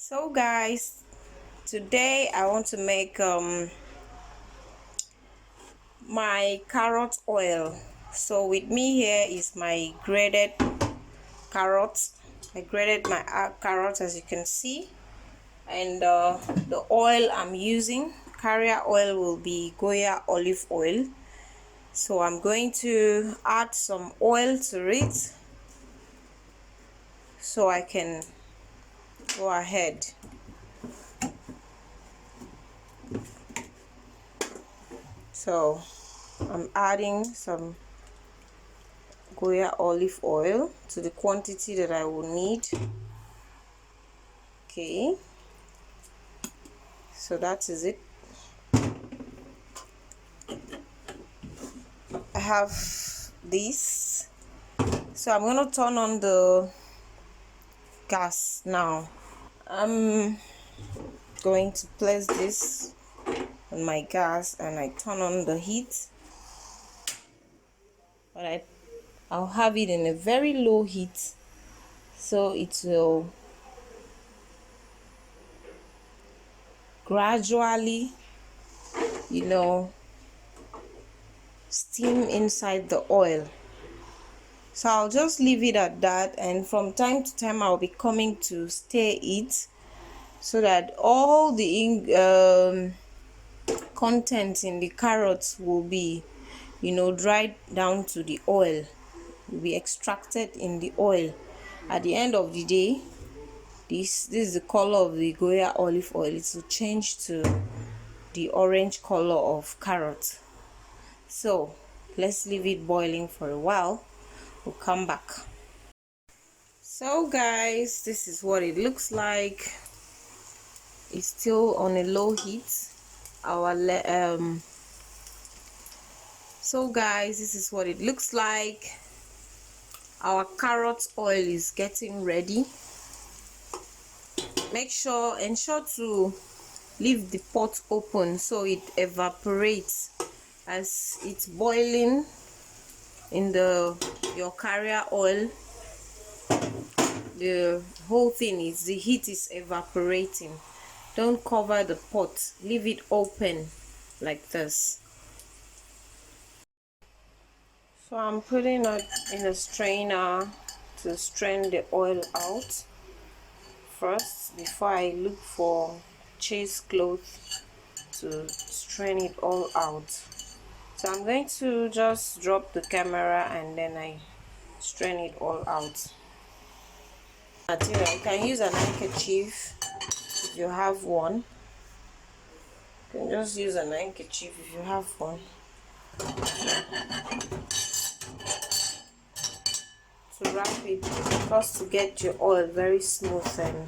So guys, today I want to make my carrot oil. So with me here is my grated carrots. I grated my carrots, as you can see, and the oil I'm using, carrier oil, will be Goya olive oil. So I'm going to add some oil to it so I can go ahead. So I'm adding some Goya olive oil to the quantity that I will need. Okay, so that is it. I have this, so I'm gonna turn on the gas now. I'm going to place this on my gas and I turn on the heat, but I'll have it in a very low heat so it will gradually, steam inside the oil. So I'll just leave it at that, and from time to time I'll be coming to stir it so that all the content in the carrots will be dried down to the oil, will be extracted in the oil. At the end of the day, this is the color of the Goya olive oil. It will change to the orange color of carrot. So let's leave it boiling for a while. We'll come back. So guys, this is what it looks like. It's still on a low heat. So guys, this is what it looks like. Our carrot oil is getting ready. Ensure to leave the pot open so it evaporates as it's boiling in your carrier oil. The whole thing is, the heat is evaporating. Don't cover the pot, leave it open like this. So I'm putting it in a strainer to strain the oil out first before I look for cheesecloth to strain it all out. So I'm going to just drop the camera and then I strain it all out. Material, you can use an handkerchief if you have one. You can just use an handkerchief if you have one. To wrap it, just to get your oil very smooth and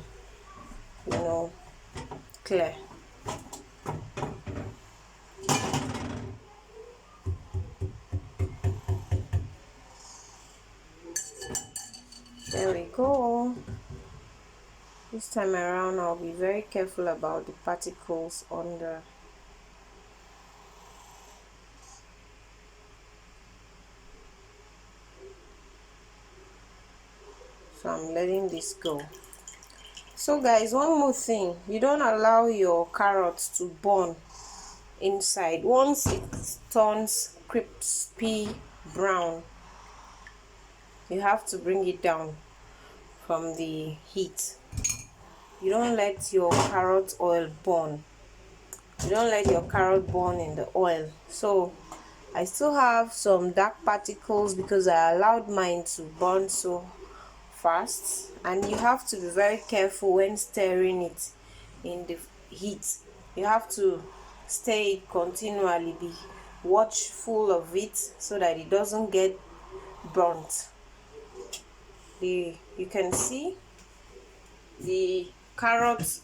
clear. There we go. This time around I'll be very careful about the particles on the so I'm letting this go. So guys, one more thing, you don't allow your carrots to burn inside. Once it turns crispy brown, you have to bring it down from the heat. You don't let your carrot oil burn. You don't let your carrot burn in the oil. So I still have some dark particles because I allowed mine to burn so fast, and you have to be very careful when stirring it in the heat. You have to stir it continually, be watchful of it so that it doesn't get burnt. You can see the carrot,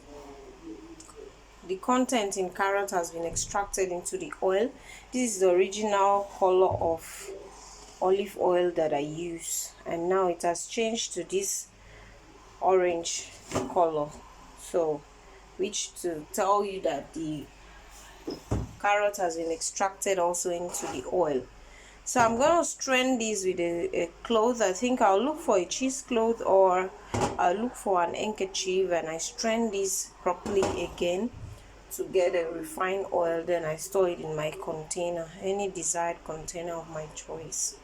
the content in carrot has been extracted into the oil. This is the original color of olive oil that I use, and now it has changed to this orange color, so which to tell you that the carrot has been extracted also into the oil. So I'm gonna strain this with a cloth. I think I'll look for a cheesecloth, or I'll look for an handkerchief, and I strain this properly again to get a refined oil. Then I store it in my container, any desired container of my choice.